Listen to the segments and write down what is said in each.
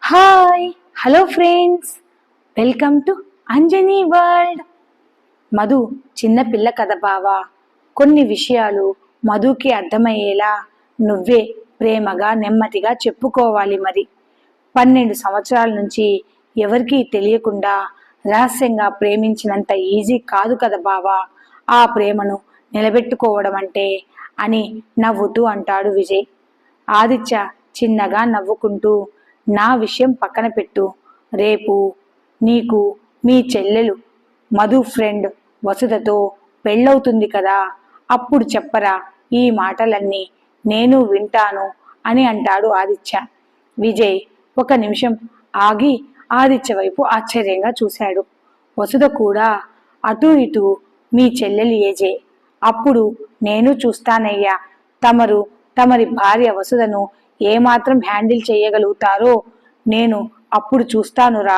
Hi hello friends, welcome to Anjani world. Madhu చిన్న పిల్ల కథ బావా. కొన్ని విషయాలు మధుకి అర్థమయ్యేలా నువ్వే ప్రేమగా నెమ్మదిగా చెప్పుకోవాలి. మరి 12 సంవత్సరాల నుంచి ఎవరికీ తెలియకుండా రహస్యంగా ప్రేమించినంత ఈజీ కాదు కదా బావా ఆ ప్రేమను నిలబెట్టుకోవడం అంటే అని నవ్వుతూ అంటాడు విజయ్. ఆదిత్య చిన్నగా నవ్వుకుంటూ, నా విషయం పక్కన పెట్టు, రేపు నీకు మీ చెల్లెలు మధు ఫ్రెండ్ వసుధతో పెళ్ళవుతుంది కదా, అప్పుడు చెప్పరా ఈ మాటలన్నీ, నేను వింటాను అని అంటాడు ఆదిత్య. విజయ్ ఒక నిమిషం ఆగి ఆదిత్య వైపు ఆశ్చర్యంగా చూశాడు. వసుధ కూడా అటు ఇటు మీ చెల్లెలి ఏజే, అప్పుడు నేను చూస్తానయ్యా, తమరి భార్య వసుధను ఏమాత్రం హ్యాండిల్ చేయగలుగుతారో నేను అప్పుడు చూస్తానురా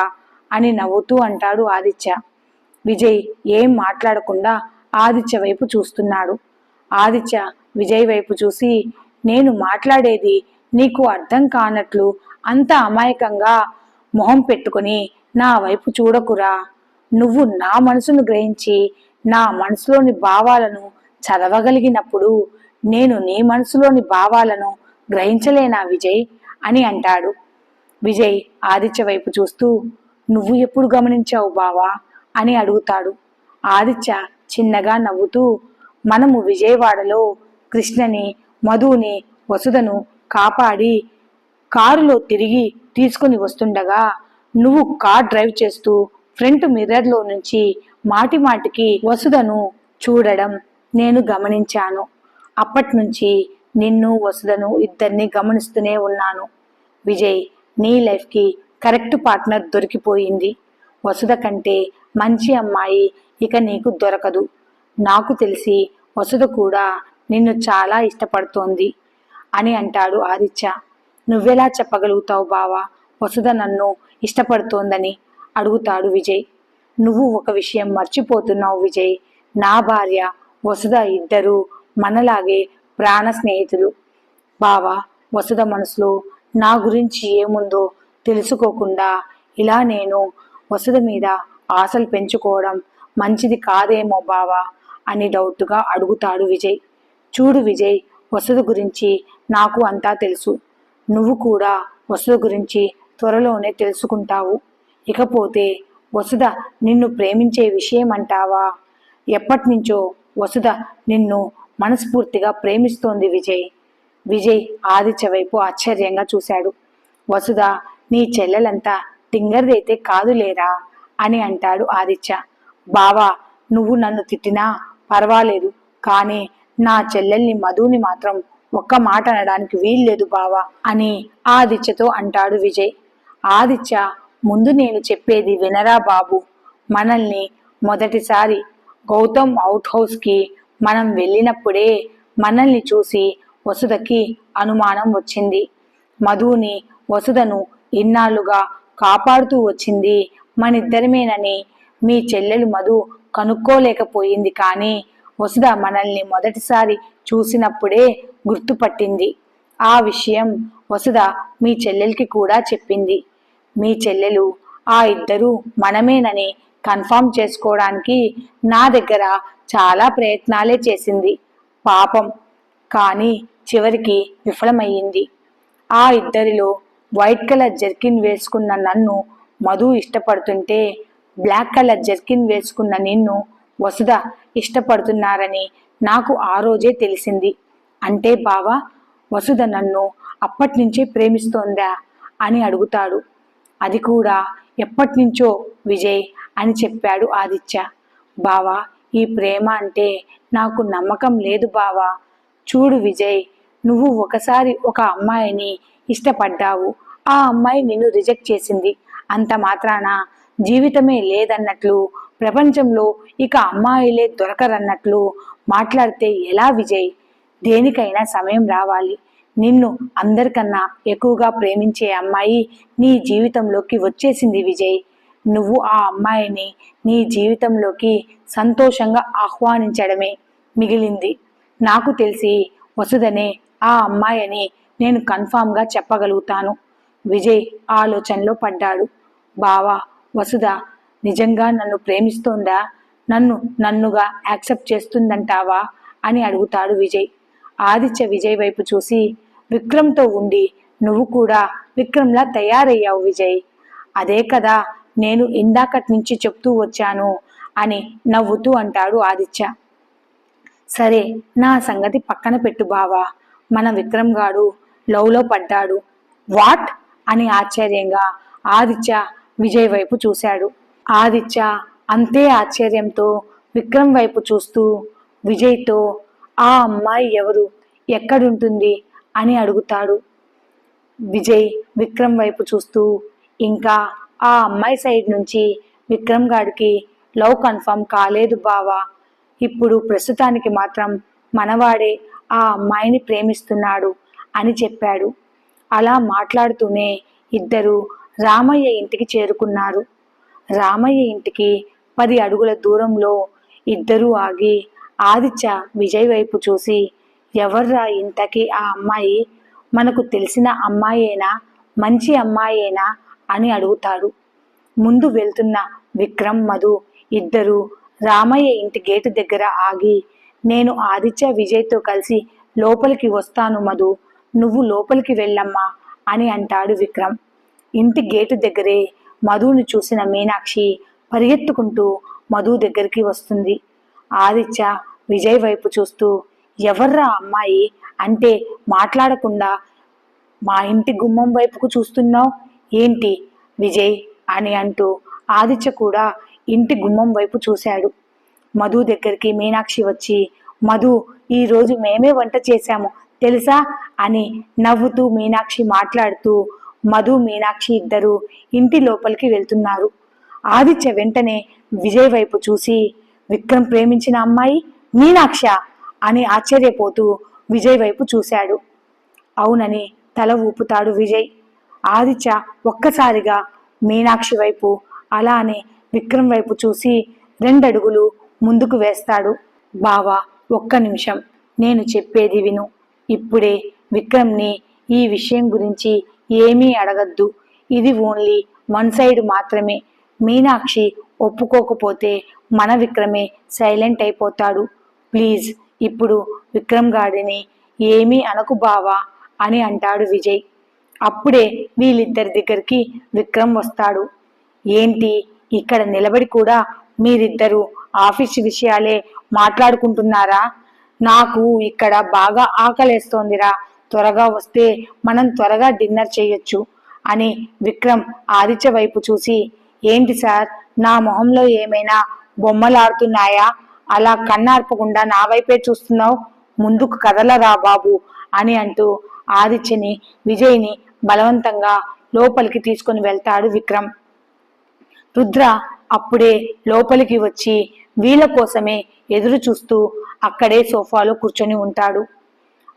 అని నవ్వుతూ అంటాడు ఆదిత్య. విజయ్ ఏం మాట్లాడకుండా ఆదిత్య వైపు చూస్తున్నాడు. ఆదిత్య విజయ్ వైపు చూసి, నేను మాట్లాడేది నీకు అర్థం కానట్లు అంత అమాయకంగా మొహం పెట్టుకుని నా వైపు చూడకురా. నువ్వు నా మనసును గ్రహించి నా మనసులోని భావాలను చదవగలిగినప్పుడు నేను నీ మనసులోని భావాలను గ్రహించలేనా విజయ్ అని అంటాడు. విజయ్ ఆదిత్య వైపు చూస్తూ, నువ్వు ఎప్పుడు గమనించావు బావా అని అడుగుతాడు. ఆదిత్య చిన్నగా నవ్వుతూ, మనము విజయవాడలో కృష్ణని, మధుని, వసుధను కాపాడి కారులో తిరిగి తీసుకుని వస్తుండగా నువ్వు కార్ డ్రైవ్ చేస్తూ ఫ్రంట్ మిర్రర్లో నుంచి మాటి మాటికి వసుధను చూడడం నేను గమనించాను. అప్పటి నుంచి నిన్ను వసుధను ఇద్దరిని గమనిస్తూనే ఉన్నాను. విజయ్ నీ లైఫ్కి కరెక్ట్ పార్ట్నర్ దొరికిపోయింది. వసుధ కంటే మంచి అమ్మాయి ఇక నీకు దొరకదు. నాకు తెలిసి వసుధ కూడా నిన్ను చాలా ఇష్టపడుతోంది అని అంటాడు ఆదిత్య. నువ్వెలా చెప్పగలుగుతావు బావా వసుధ నన్ను ఇష్టపడుతోందని అడుగుతాడు విజయ్. నువ్వు ఒక విషయం మర్చిపోతున్నావు విజయ్, నా భార్య వసుధ ఇద్దరు మనలాగే ప్రాణ స్నేహితులు. బావా వసుధ మనసులో నా గురించి ఏముందో తెలుసుకోకుండా ఇలా నేను వసుధ మీద ఆశలు పెంచుకోవడం మంచిది కాదేమో బావా అని డౌట్గా అడుగుతాడు విజయ్. చూడు విజయ్, వసుధ గురించి నాకు అంతా తెలుసు. నువ్వు కూడా వసుధ గురించి త్వరలోనే తెలుసుకుంటావు. ఇకపోతే వసుధ నిన్ను ప్రేమించే విషయం అంటావా? ఎప్పటినుంచో వసుధ నిన్ను మనస్ఫూర్తిగా ప్రేమిస్తోంది విజయ్. విజయ్ ఆదిత్య వైపు ఆశ్చర్యంగా చూశాడు. వసుధ నీ చెల్లెలంతా టింగర్దైతే కాదులేరా అని అంటాడు ఆదిత్య. బావా నువ్వు నన్ను తిట్టినా పర్వాలేదు, కానీ నా చెల్లెల్ని మధుని మాత్రం ఒక్క మాట అనడానికి వీల్లేదు బావా అని ఆదిత్యతో అంటాడు విజయ్. ఆదిత్య ముందు నేను చెప్పేది వినరా బాబు. మనల్ని మొదటిసారి గౌతమ్ అవుట్ హౌస్కి మనం వెళ్ళినప్పుడే మనల్ని చూసి వసుధకి అనుమానం వచ్చింది. మధుని వసుధను ఇన్నాళ్లుగా కాపాడుతూ వచ్చింది మనిద్దరమేనని మీ చెల్లెలు మధు కనుక్కోలేకపోయింది. కానీ వసుధ మనల్ని మొదటిసారి చూసినప్పుడే గుర్తుపట్టింది. ఆ విషయం వసుధ మీ చెల్లెలకి కూడా చెప్పింది. మీ చెల్లెలు ఆ ఇద్దరు మనమేనని కన్ఫర్మ్ చేసుకోవడానికి నా దగ్గర చాలా ప్రయత్నాలే చేసింది పాపం, కానీ చివరికి విఫలమయ్యింది. ఆ ఇద్దరిలో వైట్ కలర్ జర్కిన్ వేసుకున్న నన్ను మధు ఇష్టపడుతుంటే బ్లాక్ కలర్ జర్కిన్ వేసుకున్న నిన్ను వసుధ ఇష్టపడుతున్నారని నాకు ఆ రోజే తెలిసింది. అంటే బావా వసుధ నన్ను అప్పటినుంచే ప్రేమిస్తోందా అని అడుగుతాడు. అది కూడా ఎప్పటినుంచో విజయ్ అని చెప్పాడు ఆదిత్య. బావా ఈ ప్రేమ అంటే నాకు నమ్మకం లేదు బావా. చూడు విజయ్, నువ్వు ఒకసారి ఒక అమ్మాయిని ఇష్టపడ్డావు, ఆ అమ్మాయి నిన్ను రిజెక్ట్ చేసింది, అంత మాత్రాన జీవితమే లేదన్నట్లు, ప్రపంచంలో ఇక అమ్మాయిలే దొరకరన్నట్లు మాట్లాడితే ఎలా విజయ్? దేనికైనా సమయం రావాలి. నిన్ను అందరికన్నా ఎక్కువగా ప్రేమించే అమ్మాయి నీ జీవితంలోకి వచ్చేసింది విజయ్. నువ్వు ఆ అమ్మాయిని నీ జీవితంలోకి సంతోషంగా ఆహ్వానించడమే మిగిలింది. నాకు తెలిసి వసుధనే ఆ అమ్మాయిని నేను కన్ఫామ్గా చెప్పగలుగుతాను. విజయ్ ఆలోచనలో పడ్డాడు. బావా, వసుధ నిజంగా నన్ను ప్రేమిస్తోందా? నన్నుగా యాక్సెప్ట్ చేస్తుందంటావా అని అడుగుతాడు విజయ్. ఆదిత్య విజయ్ వైపు చూసి, విక్రమ్తో ఉండి నువ్వు కూడా విక్రమ్లా తయారయ్యావు విజయ్. అదే కదా నేను ఇందాకటి నుంచి చెప్తూ వచ్చాను అని నవ్వుతూ అంటాడు ఆదిత్య. సరే, నా సంగతి పక్కన పెట్టు బావా. మన విక్రమ్ గాడు లవ్లో పడ్డాడు. వాట్ అని ఆశ్చర్యంగా ఆదిత్య విజయ్ వైపు చూశాడు. ఆదిత్య అంతే ఆశ్చర్యంతో విక్రమ్ వైపు చూస్తూ విజయ్తో, ఆ అమ్మాయి ఎవరు, ఎక్కడుంటుంది అని అడుగుతాడు. విజయ్ విక్రమ్ వైపు చూస్తూ, ఇంకా ఆ అమ్మాయి సైడ్ నుంచి విక్రమ్ గాడికి లవ్ కన్ఫర్మ్ కాలేదు బావా. ఇప్పుడు ప్రస్తుతానికి మాత్రం మనవాడే ఆ అమ్మాయిని ప్రేమిస్తున్నాడు అని చెప్పాడు. అలా మాట్లాడుతూనే ఇద్దరు రామయ్య ఇంటికి చేరుకున్నారు. రామయ్య ఇంటికి 10 అడుగుల దూరంలో ఇద్దరూ ఆగి ఆదిత్య విజయ్ వైపు చూసి, ఎవర్రా ఇంతకీ ఆ అమ్మాయి? మనకు తెలిసిన అమ్మాయేనా, మంచి అమ్మాయేనా అని అడుగుతాడు. ముందు వెళ్తున్న విక్రమ్, మధు ఇద్దరు రామయ్య ఇంటి గేటు దగ్గర ఆగి, నేను ఆదిత్య విజయ్తో కలిసి లోపలికి వస్తాను మధు, నువ్వు లోపలికి వెళ్ళమ్మా అని అంటాడు విక్రమ్. ఇంటి గేటు దగ్గరే మధుని చూసిన మీనాక్షి పరిగెత్తుకుంటూ మధు దగ్గరికి వస్తుంది. ఆదిత్య విజయ్ వైపు చూస్తూ, ఎవర్రా అమ్మాయి అంటే మాట్లాడకుండా మా ఇంటి గుమ్మం వైపుకు చూస్తున్నావు ఏంటి విజయ్ అని అంటూ ఆదిత్య కూడా ఇంటి గుమ్మం వైపు చూశాడు. మధు దగ్గరికి మీనాక్షి వచ్చి, మధు, ఈరోజు మేమే వంట చేశాము తెలుసా అని నవ్వుతూ మీనాక్షి మాట్లాడుతూ మధు మీనాక్షి ఇద్దరు ఇంటి లోపలికి వెళ్తున్నారు. ఆదిత్య వెంటనే విజయ్ వైపు చూసి, విక్రమ్ ప్రేమించిన అమ్మాయి మీనాక్ష అని ఆశ్చర్యపోతూ విజయ్ వైపు చూశాడు. అవునని తల ఊపుతాడు విజయ్. ఆదిత్య ఒక్కసారిగా మీనాక్షి వైపు అలానే విక్రమ్ వైపు చూసి 2 అడుగులు ముందుకు వేస్తాడు. బావా, ఒక్క నిమిషం, నేను చెప్పేది విను. ఇప్పుడే విక్రమ్ని ఈ విషయం గురించి ఏమీ అడగద్దు. ఇది ఓన్లీ 1 సైడ్ మాత్రమే. మీనాక్షి ఒప్పుకోకపోతే మన విక్రమే సైలెంట్ అయిపోతాడు. ప్లీజ్ ఇప్పుడు విక్రమ్ గాడిని ఏమీ అనకు బావా అని అంటాడు విజయ్. అప్పుడే వీళ్ళిద్దరి దగ్గరికి విక్రమ్ వస్తాడు. ఏంటి ఇక్కడ నిలబడి కూడా మీరిద్దరూ ఆఫీస్ విషయాలే మాట్లాడుకుంటున్నారా? నాకు ఇక్కడ బాగా ఆకలేస్తోందిరా, త్వరగా వస్తే మనం త్వరగా డిన్నర్ చేయొచ్చు అని విక్రమ్ ఆదిత్య వైపు చూసి, ఏంటి సార్, నా మొహంలో ఏమైనా బొమ్మలాడుతున్నాయా? అలా కన్నార్పకుండా నా వైపే చూస్తున్నావు, ముందుకు కదలరా బాబు అని అంటూ ఆదిత్యని విజయ్ని బలవంతంగా లోపలికి తీసుకుని వెళ్తాడు విక్రమ్. రుద్ర అప్పుడే లోపలికి వచ్చి వీళ్ళ కోసమే ఎదురు చూస్తూ అక్కడే సోఫాలో కూర్చొని ఉంటాడు.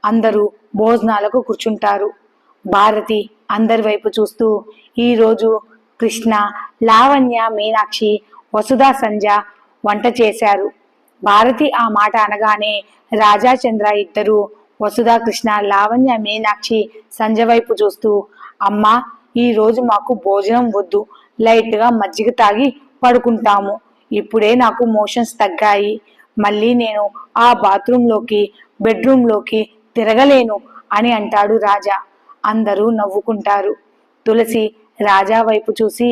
అందరూ భోజనాలకు కూర్చుంటారు. భారతి అందరి వైపు చూస్తూ, ఈరోజు కృష్ణ, లావణ్య, మీనాక్షి, వసుధా, సంజ వంట చేశారు. భారతి ఆ మాట అనగానే రాజా, చంద్ర ఇద్దరు వసుధా, కృష్ణ, లావణ్య, మీనాక్షి, సంజ వైపు చూస్తూ, అమ్మా, ఈరోజు మాకు భోజనం వద్దు, లైట్గా మజ్జిగ తాగి పడుకుంటాము. ఇప్పుడే నాకు మోషన్స్ తగ్గాయి, మళ్ళీ నేను ఆ బాత్రూంలోకి బెడ్రూమ్లోకి తిరగలేను అని అంటాడు రాజా. అందరూ నవ్వుకుంటారు. తులసి రాజా వైపు చూసి,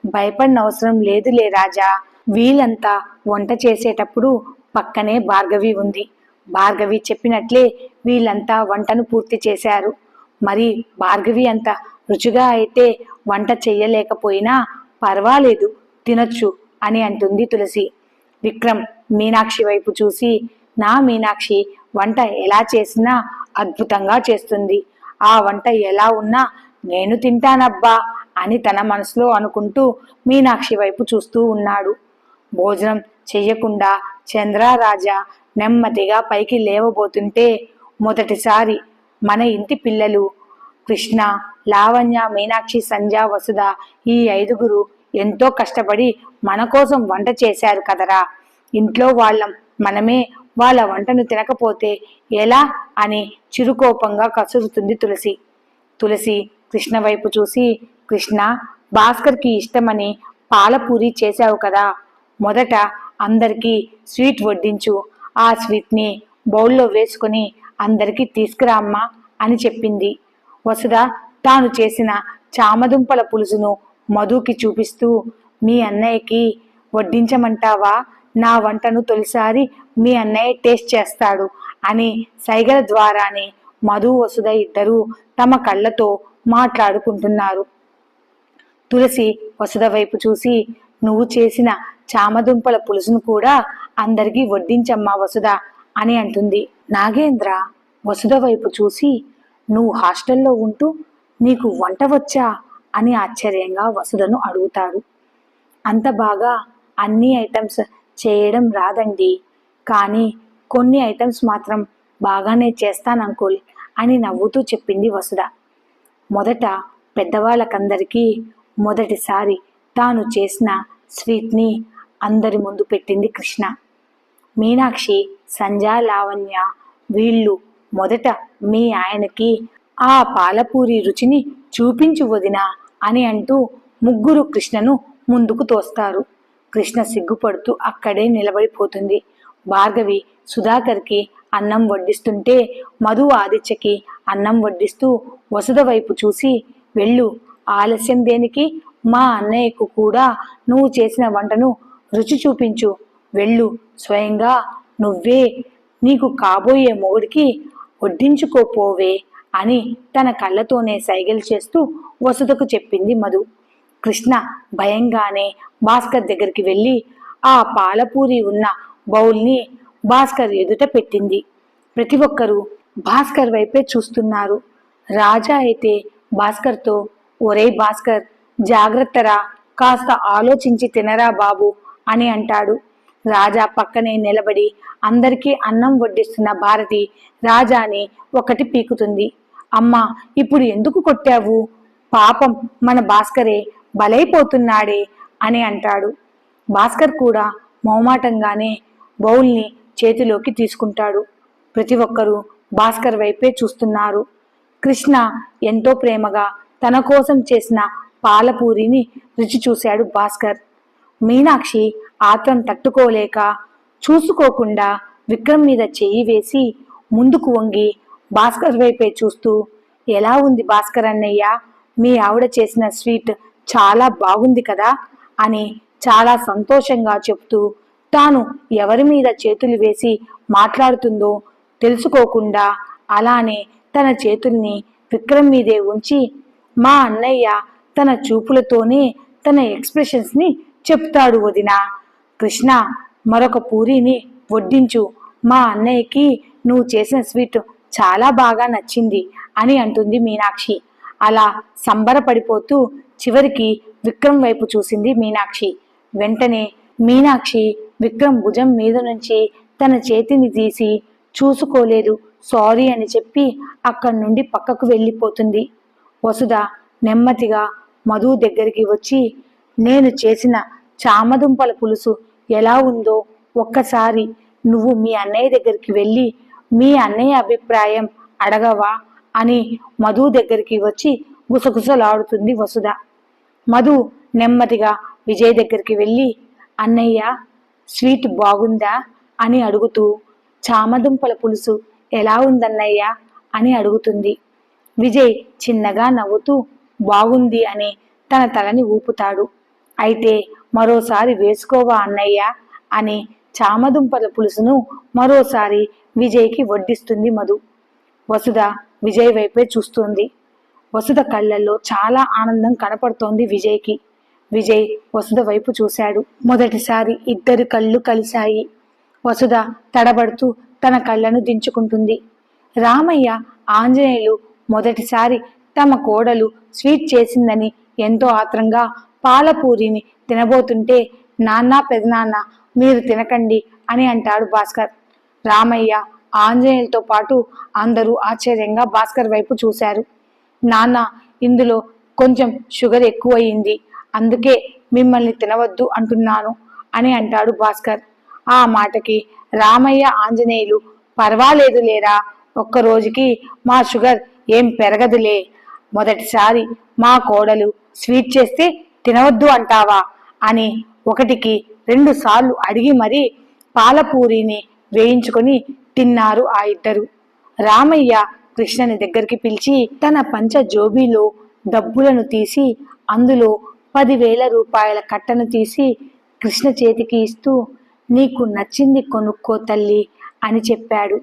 భయపడినవసరం లేదులే రాజా, వీళ్ళంతా వంట చేసేటప్పుడు పక్కనే భార్గవి ఉంది. భార్గవి చెప్పినట్లే వీళ్ళంతా వంటను పూర్తి చేశారు. మరి భార్గవి అంత రుచిగా అయితే వంట చెయ్యలేకపోయినా పర్వాలేదు, తినొచ్చు అని అంటుంది తులసి. విక్రమ్ మీనాక్షి వైపు చూసి, నా మీనాక్షి వంట ఎలా చేసినా అద్భుతంగా చేస్తుంది, ఆ వంట ఎలా ఉన్నా నేను తింటానబ్బా అని తన మనసులో అనుకుంటూ మీనాక్షి వైపు చూస్తూ ఉన్నాడు. భోజనం చెయ్యకుండా చంద్ర, రాజా నెమ్మదిగా పైకి లేవబోతుంటే, మొదటిసారి మన ఇంటి పిల్లలు కృష్ణ, లావణ్య, మీనాక్షి, సంజ, వసుధ ఈ 5గురు ఎంతో కష్టపడి మన కోసం వంట చేశారు కదరా, ఇంట్లో వాళ్ళం మనమే వాళ్ళ వంటను తినకపోతే ఎలా అని చిరుకోపంగా కసురుతుంది తులసి. తులసి కృష్ణ వైపు చూసి, కృష్ణ, భాస్కర్కి ఇష్టమని పాలపూరి చేశావు కదా, మొదట అందరికీ స్వీట్ వడ్డించు, ఆ స్వీట్ని బౌల్లో వేసుకుని అందరికీ తీసుకురామ్మా అని చెప్పింది. వసుధ తాను చేసిన చామదుంపల పులుసును మధుకి చూపిస్తూ, మీ అన్నయ్యకి వడ్డించమంటావా, నా వంటను తొలిసారి మీ అన్నయ్య టేస్ట్ చేస్తాడు అని సైగల ద్వారానే మధు వసుధ ఇద్దరూ తమ కళ్ళతో మాట్లాడుకుంటున్నారు. తులసి వసుధ వైపు చూసి, నువ్వు చేసిన చామదుంపల పులుసును కూడా అందరికీ వడ్డించమ్మా వసుధ అని అంటుంది. నాగేంద్ర వసుధ వైపు చూసి, నువ్వు హాస్టల్లో ఉంటూ నీకు వంట వచ్చా అని ఆశ్చర్యంగా వసుధను అడుగుతాడు. అంత బాగా అన్ని ఐటమ్స్ చేయడం రాదండి, కానీ కొన్ని ఐటమ్స్ మాత్రం బాగానే చేస్తాను అంకుల్ అని నవ్వుతూ చెప్పింది వసుధ. మొదట పెద్దవాళ్ళకందరికీ మొదటిసారి తాను చేసిన స్వీట్ని అందరి ముందు పెట్టింది కృష్ణ. మీనాక్షి, సంధ్య, లావణ్య వీళ్ళు మొదట మీ ఆయనకి ఆ పాలపూరి రుచిని చూపించు వదినా అని అంటూ ముగ్గురు కృష్ణను ముందుకు తోస్తారు. కృష్ణ సిగ్గుపడుతూ అక్కడే నిలబడిపోతుంది. భార్గవి సుధాకర్కి అన్నం వడ్డిస్తుంటే మధు ఆదిత్యకి అన్నం వడ్డిస్తూ వసుధ వైపు చూసి, వెళ్ళు, ఆలస్యం దేనికి, మా అన్నయ్యకు కూడా నువ్వు చేసిన వంటను రుచి చూపించు, వెళ్ళు, స్వయంగా నువ్వే నీకు కాబోయే మొగుడికి వడ్డించుకోపోవే అని తన కళ్ళతోనే సైగలు చేస్తూ వసుధకు చెప్పింది మధు. కృష్ణ భయంగానే భాస్కర్ దగ్గరికి వెళ్ళి ఆ పాలపూరి ఉన్న బౌల్ని భాస్కర్ ఎదుట పెట్టింది. ప్రతి ఒక్కరూ భాస్కర్ వైపే చూస్తున్నారు. రాజా అయితే భాస్కర్తో, ఒరే భాస్కర్, జాగ్రత్తరా, కాస్త ఆలోచించి తినరా బాబు అని అంటాడు. రాజా పక్కనే నిలబడి అందరికీ అన్నం వడ్డిస్తున్న భారతి రాజాని ఒకటి పీకుతుంది. అమ్మా, ఇప్పుడు ఎందుకు కొట్టావు, పాపం మన భాస్కరే బలైపోతున్నాడే అని అంటాడు. భాస్కర్ కూడా మొహమాటంగానే బౌల్ని చేతిలోకి తీసుకుంటాడు. ప్రతి ఒక్కరూ భాస్కర్ వైపే చూస్తున్నారు. కృష్ణ ఎంతో ప్రేమగా తన కోసం చేసిన పాలపూరిని రుచి చూశాడు భాస్కర్. మీనాక్షి ఆత్రం తట్టుకోలేక చూసుకోకుండా విక్రమ్ మీద చెయ్యి వేసి ముందుకు వంగి భాస్కర్ వైపే చూస్తూ, ఎలా ఉంది భాస్కర్ అన్నయ్య, మీ ఆవిడ చేసిన స్వీట్ చాలా బాగుంది కదా అని చాలా సంతోషంగా చెప్తూ తాను ఎవరి మీద చేతులు వేసి మాట్లాడుతుందో తెలుసుకోకుండా అలానే తన చేతుల్ని విక్రమ్ మీదే ఉంచి, మా అన్నయ్య తన చూపులతోనే తన ఎక్స్ప్రెషన్స్ని చెప్తాడు వదినా. కృష్ణ, మరొక పూరీని వడ్డించు, మా అన్నయ్యకి నువ్వు చేసిన స్వీట్ చాలా బాగా నచ్చింది అని అంటుంది మీనాక్షి. అలా సంబరపడిపోతూ చివరికి విక్రమ్ వైపు చూసింది మీనాక్షి. వెంటనే మీనాక్షి విక్రమ్ భుజం మీద నుంచి తన చేతిని తీసి, చూసుకోలేదు, సారీ అని చెప్పి అక్కడి నుండి పక్కకు వెళ్ళిపోతుంది. వసుధ నెమ్మదిగా మధు దగ్గరికి వచ్చి, నేను చేసిన చామదుంపల పులుసు ఎలా ఉందో ఒక్కసారి నువ్వు మీ అన్నయ్య దగ్గరికి వెళ్ళి మీ అన్నయ్య అభిప్రాయం అడగవా అని మధు దగ్గరికి వచ్చి గుసగుసలాడుతుంది వసుధ. మధు నెమ్మదిగా విజయ్ దగ్గరికి వెళ్ళి, అన్నయ్య స్వీట్ బాగుందా అని అడుగుతూ, చామదుంపల పులుసు ఎలా ఉందన్నయ్య అని అడుగుతుంది. విజయ్ చిన్నగా నవ్వుతూ బాగుంది అని తన తలని ఊపుతాడు. అయితే మరోసారి వేసుకోవా అన్నయ్య అని చామదుంపల పులుసును మరోసారి విజయ్కి వడ్డిస్తుంది మధు. వసుధ విజయ్ వైపే చూస్తుంది. వసుధ కళ్ళల్లో చాలా ఆనందం కనపడుతోంది విజయ్కి. విజయ్ వసుధ వైపు చూశాడు. మొదటిసారి ఇద్దరు కళ్ళు కలిశాయి. వసుధ తడబడుతూ తన కళ్ళను దించుకుంటుంది. రామయ్య, ఆంజనేయులు మొదటిసారి తమ కోడలు స్వీట్ చేసిందని ఎంతో ఆత్రంగా పాలపూరిని తినబోతుంటే, నాన్న, పెదనాన్న మీరు తినకండి అని అంటాడు భాస్కర్. రామయ్య, ఆంజనేయులతో పాటు అందరూ ఆశ్చర్యంగా భాస్కర్ వైపు చూశారు. నాన్న, ఇందులో కొంచెం షుగర్ ఎక్కువయింది, అందుకే మిమ్మల్ని తినవద్దు అంటున్నాను అని అంటాడు భాస్కర్. ఆ మాటకి రామయ్య, ఆంజనేయులు, పర్వాలేదు లేరా, ఒక్కరోజుకి మా షుగర్ ఏం పెరగదులే మొదటిసారి మా కోడలు స్వీట్ చేస్తే తినవద్దు అంటావా అని 1కి 2 సార్లు అడిగి మరీ పాలపూరిని వేయించుకొని తిన్నారు ఆ ఇద్దరు. రామయ్య కృష్ణని దగ్గరికి పిలిచి తన పంచ జోబీలో డబ్బులను తీసి అందులో 10,000 రూపాయల కట్టను తీసి కృష్ణ చేతికి ఇస్తూ, నీకు నచ్చింది కొనుక్కో తల్లి అని చెప్పాడు.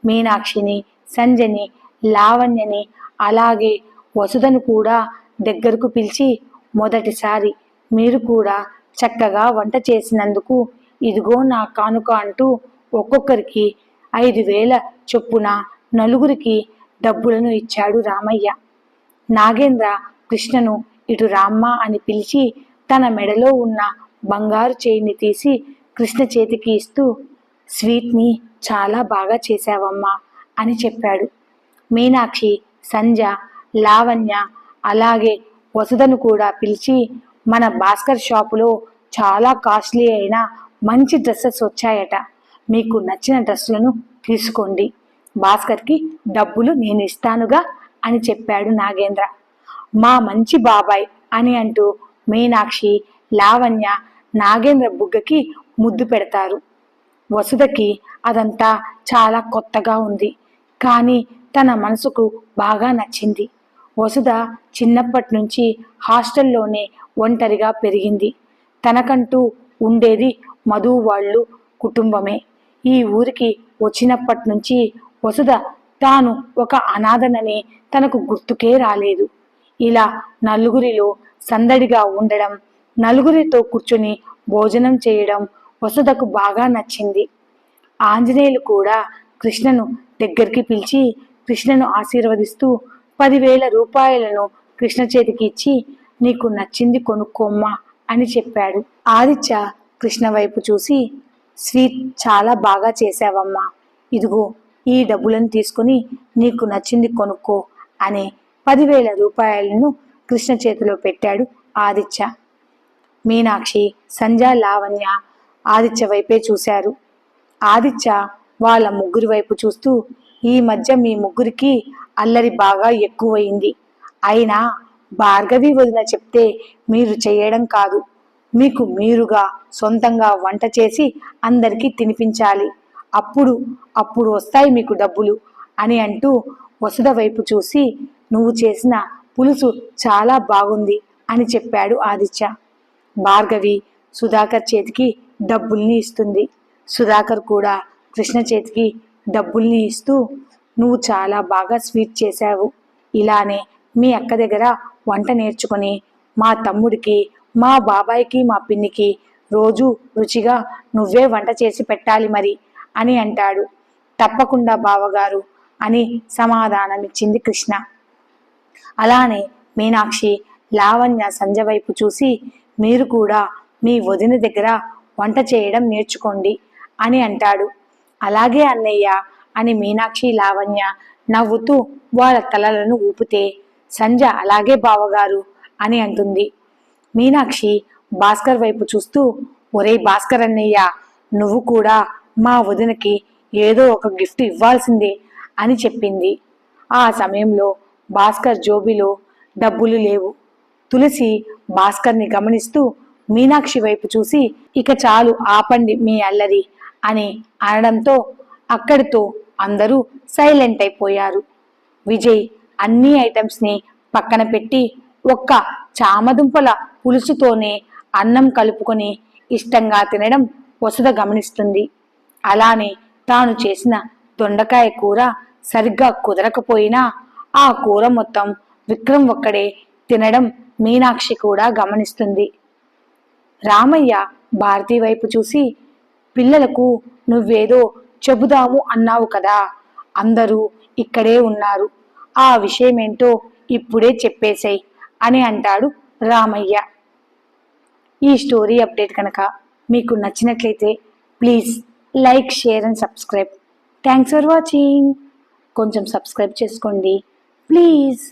మీనాక్షిని, సంజని, లావణ్యని అలాగే వసుధను కూడా దగ్గరకు పిలిచి, మొదటిసారి మీరు కూడా చక్కగా వంట చేసినందుకు ఇదిగో నా కానుక అంటూ ఒక్కొక్కరికి 5,000 చొప్పున నలుగురికి డబ్బులను ఇచ్చాడు రామయ్య. నాగేంద్ర కృష్ణను ఇటు రామ్మ అని పిలిచి తన మెడలో ఉన్న బంగారు చేయిని తీసి కృష్ణ చేతికి ఇస్తూ, స్వీట్ని చాలా బాగా చేశావమ్మా అని చెప్పాడు. మీనాక్షి, సంజ, లావణ్య అలాగే వసుధను కూడా పిలిచి, మన భాస్కర్ షాపులో చాలా కాస్ట్లీ అయిన మంచి డ్రెస్సెస్ వచ్చాయట, మీకు నచ్చిన డ్రెస్సులను తీసుకోండి, భాస్కర్కి డబ్బులు నేను ఇస్తానుగా అని చెప్పాడు నాగేంద్ర. మా మంచి బాబాయ్ అని అంటూ మీనాక్షి, లావణ్య నాగేంద్ర బుగ్గకి ముద్దు పెడతారు. వసుధకి అదంతా చాలా కొత్తగా ఉంది, కానీ తన మనసుకు బాగా నచ్చింది. వసుధ చిన్నప్పటి నుంచి హాస్టల్లోనే ఒంటరిగా పెరిగింది. తనకంటూ ఉండేది మధు వాళ్ళు కుటుంబమే. ఈ ఊరికి వచ్చినప్పటి నుంచి వసుధ తాను ఒక అనాథనని తనకు గుర్తుకే రాలేదు. ఇలా నలుగురిలో సందడిగా ఉండడం, నలుగురితో కూర్చుని భోజనం చేయడం వసుధకు బాగా నచ్చింది. ఆంజనేయులు కూడా కృష్ణను దగ్గరికి పిలిచి కృష్ణను ఆశీర్వదిస్తూ 10,000 రూపాయలను కృష్ణ చేతికి ఇచ్చి, నీకు నచ్చింది కొనుక్కోమ్మా అని చెప్పాడు. ఆదిత్య కృష్ణ వైపు చూసి, స్వీట్ చాలా బాగా చేశావమ్మా, ఇదిగో ఈ డబ్బులను తీసుకుని నీకు నచ్చింది కొనుక్కో అని 10,000 రూపాయలను కృష్ణ చేతిలో పెట్టాడు ఆదిత్య. మీనాక్షి, సంజ, లావణ్య ఆదిత్య వైపే చూశారు. ఆదిత్య వాళ్ళ ముగ్గురి వైపు చూస్తూ, ఈ మధ్య మీ ముగ్గురికి అల్లరి బాగా ఎక్కువయింది. అయినా భార్గవి వదిన చెప్తే మీరు చేయడం కాదు, మీకు మీరుగా సొంతంగా వంట చేసి అందరికీ తినిపించాలి, అప్పుడు వస్తాయి మీకు డబ్బులు అని అంటూ వసుధ వైపు చూసి, నువ్వు చేసిన పులుసు చాలా బాగుంది అని చెప్పాడు ఆదిత్య. భార్గవి సుధాకర్ చేతికి డబ్బుల్ని ఇస్తుంది. సుధాకర్ కూడా కృష్ణ చేతికి డబ్బుల్ని ఇస్తూ, నువ్వు చాలా బాగా స్వీట్ చేశావు, ఇలానే మీ అక్క దగ్గర వంట నేర్చుకుని మా తమ్ముడికి, మా బాబాయ్కి, మా పిన్నికి రోజు రుచిగా నువ్వే వంట చేసి పెట్టాలి మరి అని అంటాడు. తప్పకుండా బావగారు అని సమాధానమిచ్చింది కృష్ణ. అలానే మీనాక్షి, లావణ్య సంజ వైపు చూసి, మీరు కూడా మీ వదిన దగ్గర వంట చేయడం నేర్చుకోండి అని అంటాడు. అలాగే అన్నయ్య అని మీనాక్షి, లావణ్య నవ్వుతూ వాళ్ళ తలలను ఊపితే, సంజ అలాగే బావగారు అని అంటుంది. మీనాక్షి భాస్కర్ వైపు చూస్తూ, ఒరే భాస్కర్ అన్నయ్య, నువ్వు కూడా మా వదినకి ఏదో ఒక గిఫ్ట్ ఇవ్వాల్సిందే అని చెప్పింది. ఆ సమయంలో భాస్కర్ జోబిలో డబ్బులు లేవు. తులసి భాస్కర్ని గమనిస్తూ మీనాక్షి వైపు చూసి, ఇక చాలు ఆపండి మీ అల్లరి అని అనడంతో అక్కడితో అందరూ సైలెంట్ అయిపోయారు. విజయ్ అన్ని ఐటమ్స్ని పక్కన పెట్టి ఒక్క చామదుంపల పులుసుతోనే అన్నం కలుపుకొని ఇష్టంగా తినడం వసుధ గమనిస్తుంది. అలానే తాను చేసిన దొండకాయ కూర సరిగ్గా కుదరకపోయినా ఆ కూర మొత్తం విక్రమ్ ఒక్కడే తినడం మీనాక్షి కూడా గమనిస్తుంది. రామయ్య భారతి వైపు చూసి, పిల్లలకు నువ్వేదో చెబుదాము అన్నావు కదా, అందరూ ఇక్కడే ఉన్నారు, ఆ విషయమేంటో ఇప్పుడే చెప్పేశాయి అని అంటాడు రామయ్య. ఈ స్టోరీ అప్డేట్ కనుక మీకు నచ్చినట్లయితే please like, share and subscribe. Thanks for watching. కొంచెం సబ్స్క్రైబ్ చేసుకోండి ప్లీజ్.